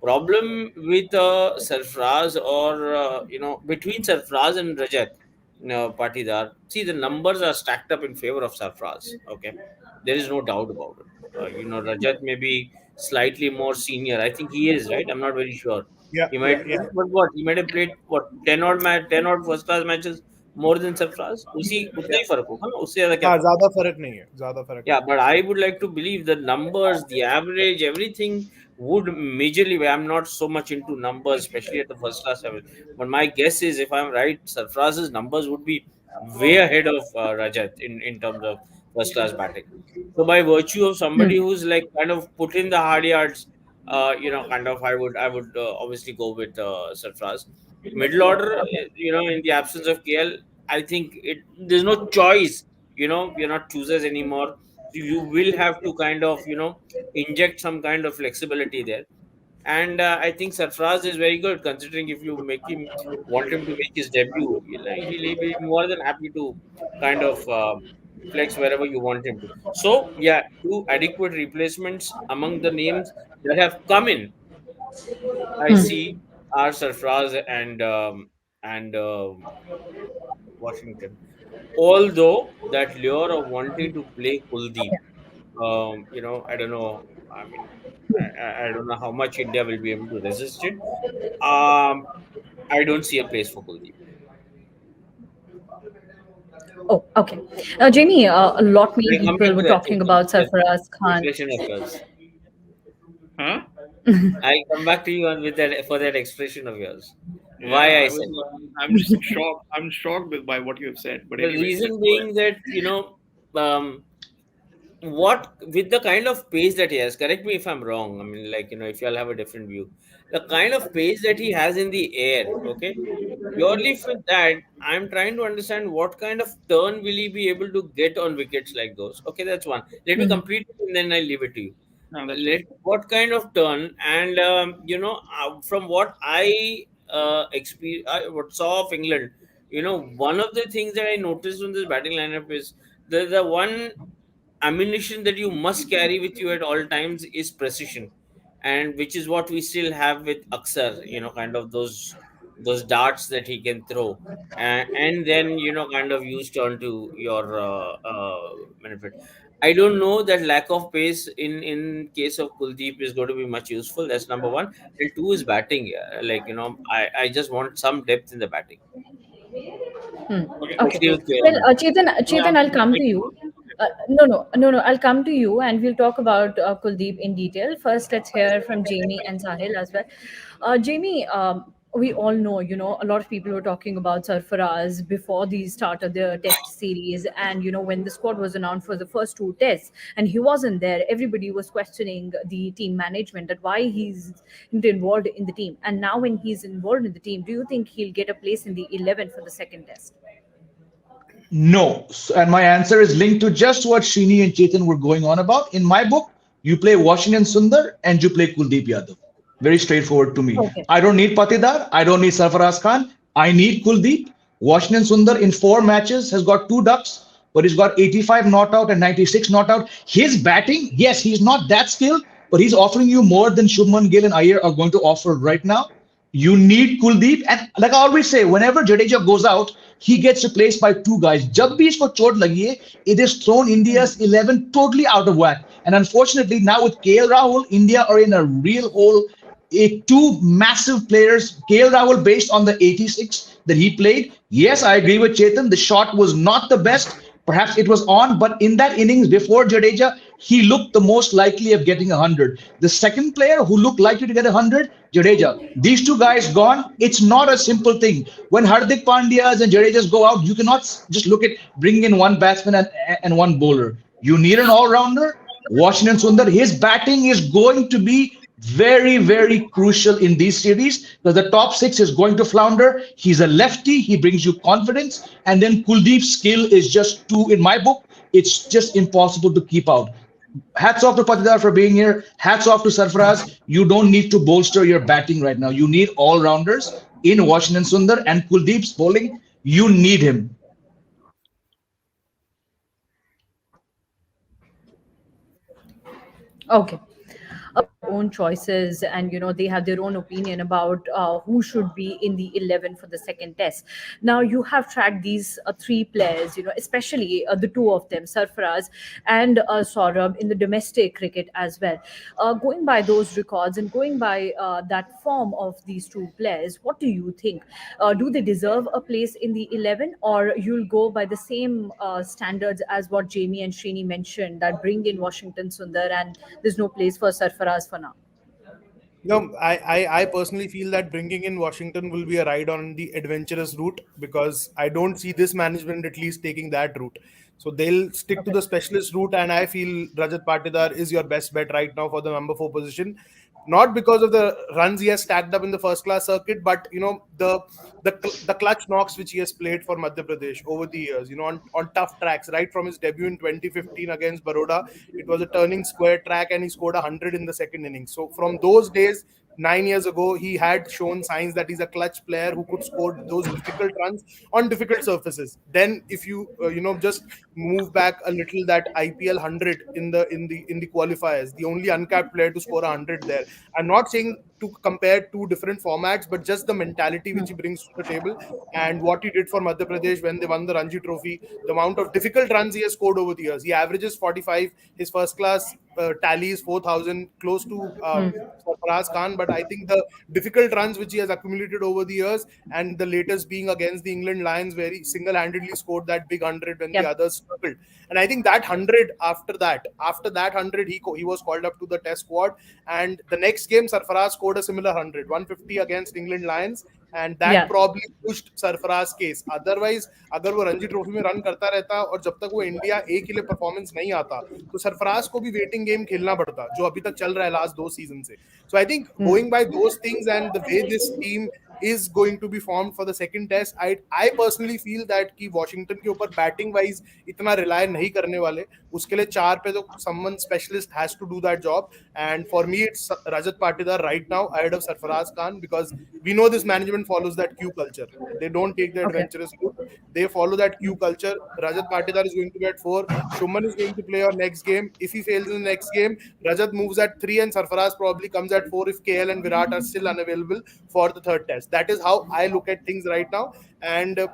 Problem with Sarfaraz or between Sarfaraz and Rajat Patidar. See, the numbers are stacked up in favor of Sarfaraz. Okay, there is no doubt about it. Rajat may be slightly more senior. I think he is, right. I'm not very sure. Yeah, He yeah, might, yeah. but what he might have played, what, 10 odd first class matches more than Sarfaraz. उसी उतना Yeah. ही फर्क होगा ना, उससे ज्यादा क्या हाँ, फर्क ज्यादा होगा? फर्क नहीं है, ज्यादा फर्क Yeah, नहीं but I would like to believe the numbers, the average, everything would majorly. I'm not so much into numbers, especially at the first class level. But my guess is, if I'm right, Sarfaraz's numbers would be way ahead of Rajat in terms of first class batting. So by virtue of somebody Hmm. who's like kind of put in the hard yards, kind of, I would obviously go with Sarfaraz. Middle order, in the absence of KL, I think there's no choice. We're not choosers anymore. So you will have to kind of inject some kind of flexibility there. And I think Sarfraz is very good, considering if you want him to make his debut, he'll be more than happy to kind of flex wherever you want him to. So yeah, two adequate replacements among the names that have come in, I see, are Sarfraz and Washington. Although that lure of wanting to play Kuldeep, I don't know. I mean, I don't know how much India will be able to resist it. Um, I don't see a place for Kuldeep. Oh, okay. Now, Jamie, a lot many I'll come people back were to that, talking about Sarfaraz Khan. expression of yours. Huh? I'll come back to you with that for that expression of yours. Yeah, Why I I was. said it. I'm just shocked. I'm shocked by what you have said. But The anyway, let's reason go ahead. being that um, what with the kind of pace that he has, correct me if I'm wrong, I mean, like, if y'all have a different view, the kind of pace that he has in the air, okay, purely for that, I'm trying to understand what kind of turn will he be able to get on wickets like those. Okay, that's one. Let me Mhm. complete it and then I'll leave it to you. No, that's fine. What kind of turn, and from what I experience, what saw of England, one of the things that I noticed on this batting lineup is the one ammunition that you must carry with you at all times is precision, and which is what we still have with Aksar, kind of those darts that he can throw, and then kind of use turn to your benefit. I don't know that lack of pace in case of Kuldeep is going to be much useful. That's number one. And two is batting. Yeah. Like, I just want some depth in the batting. Hmm. Okay. Okay. What do you Well, think? Chetan, I'll come to you. No. I'll come to you, and we'll talk about Kuldeep in detail. First, let's hear from Jamie and Sahil as well. Jamie, we all know, a lot of people were talking about Sarfaraz before the start of the Test series, and when the squad was announced for the first two tests, and he wasn't there, everybody was questioning the team management that why he's not involved in the team. And now, when he's involved in the team, do you think he'll get a place in the 11 for the second test? No. And my answer is linked to just what Srini and Chetan were going on about. In my book, you play Washington Sundar and you play Kuldeep Yadav. Very straightforward to me. Okay. I don't need Patidar. I don't need Sarfaraz Khan. I need Kuldeep. Washington Sundar in 4 matches has got 2 ducks, but he's got 85 not out and 96 not out. His batting, yes, he's not that skilled, but he's offering you more than Shubman Gill and Iyer are going to offer right now. You need Kuldeep, and like I always say, whenever Jadeja goes out, he gets replaced by 2 guys. जब भी इसको चोट लगी है, it has thrown India's 11 totally out of whack. And unfortunately, now with KL Rahul, India are in a real hole. Two massive players, KL Rahul based on the 86 that he played. Yes, I agree with Chetan. The shot was not the best. Perhaps it was on, but in that innings before Jadeja, he looked the most likely of getting 100. The second player who looked likely to get 100, Jadeja. These 2 guys gone. It's not a simple thing. When Hardik Pandyas and Jadejas go out, you cannot just look at bringing in one batsman and one bowler. You need an all-rounder. Washington Sundar, his batting is going to be very, very crucial in these series because the top six is going to flounder. He's a lefty, he brings you confidence, and then Kuldeep's skill is just too, in my book, it's just impossible to keep out. Hats off to Patidar for being here. Hats off to Sarfaraz. You don't need to bolster your batting right now. You need all rounders in Washington Sundar and Kuldeep's bowling. You need him. Okay. own choices, and they have their own opinion about who should be in the 11 for the second test. Now you have tracked these three players, especially the two of them, Sarfaraz and Sourabh, in the domestic cricket as well. Going by those records and going by that form of these two players, what do you think? Do they deserve a place in the 11, or you'll go by the same standards as what Jamie and Srini mentioned, that bring in Washington Sundar and there's no place for Sarfaraz for now? No, I personally feel that bringing in Washington will be a ride on the adventurous route, because I don't see this management at least taking that route. So they'll stick to Okay. the specialist route, and I feel Rajat Patidar is your best bet right now for the number 4 position. Not because of the runs he has stacked up in the first class circuit, but the clutch knocks which he has played for Madhya Pradesh over the years, on tough tracks, right from his debut in 2015 against Baroda. It was a turning square track, and he scored 100 in the second innings. So from those days, 9 years ago, he had shown signs that he's a clutch player who could score those difficult runs on difficult surfaces. Then, if you just move back a little, that IPL 100 in the qualifiers, the only uncapped player to score 100 there. I'm not saying to compare two different formats, but just the mentality which he brings to the table, and what he did for Madhya Pradesh when they won the Ranji Trophy, the amount of difficult runs he has scored over the years. He averages 45. His first class tally is 4,000, close to Sarfaraz Khan. But I think the difficult runs which he has accumulated over the years, and the latest being against the England Lions, where he single-handedly scored that big 100 when the Yep. others struggled. And I think that 100, after that 100, he was called up to the test squad. And the next game, Sarfaraz scored a similar 100, 150 against England Lions. And that Yeah. probably pushed Sarfaraz case. Otherwise अगर वो Ranji trophy में run करता रहता और जब तक वो India ए के लिए परफॉर्मेंस नहीं आता, तो सरफराज को भी वेटिंग गेम खेलना पड़ता, जो अभी तक चल रहा है लास्ट 2 सीजन से. So I think going by those things and the way this team is going to be formed for the second test, I personally feel that कि वॉशिंगटन के ऊपर बैटिंग वाइज इतना रिलाय नहीं करने वाले. उसके लिए 4 पे तो someone specialist has to do that job, and for me it's Rajat Patidar right now ahead of Sarfaraz Khan, because we know this management follows that Q culture. They don't take the Okay. adventurous route. They follow that Q culture. Rajat Patidar is going to be at 4. Shuman is going to play our next game. If he fails in the next game, Rajat moves at 3, and Sarfaraz probably comes at 4 if KL and Virat are still unavailable for the third test. That is how I look at things right now. And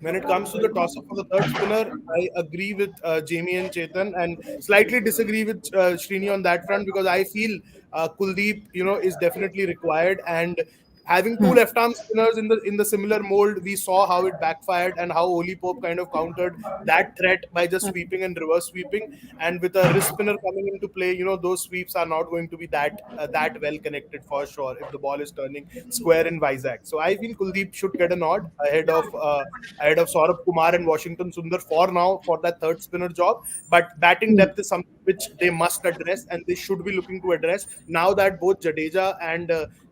when it comes to the toss up for the third spinner, I agree with Jamie and Chetan, and slightly disagree with Srini on that front, because I feel Kuldeep, is definitely required. And having two left arm spinners in the similar mold, we saw how it backfired and how Oli Pope kind of countered that threat by just sweeping and reverse sweeping. And with a wrist spinner coming into play, those sweeps are not going to be that well connected for sure if the ball is turning square in Vizag. So I feel Kuldeep should get a nod ahead of Saurabh, Kumar and Washington Sundar for now for that third spinner job. But batting depth is something which they must address, and they should be looking to address now that both Jadeja and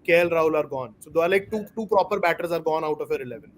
KL Rahul are gone. So they are like two proper batters are gone out of your 11.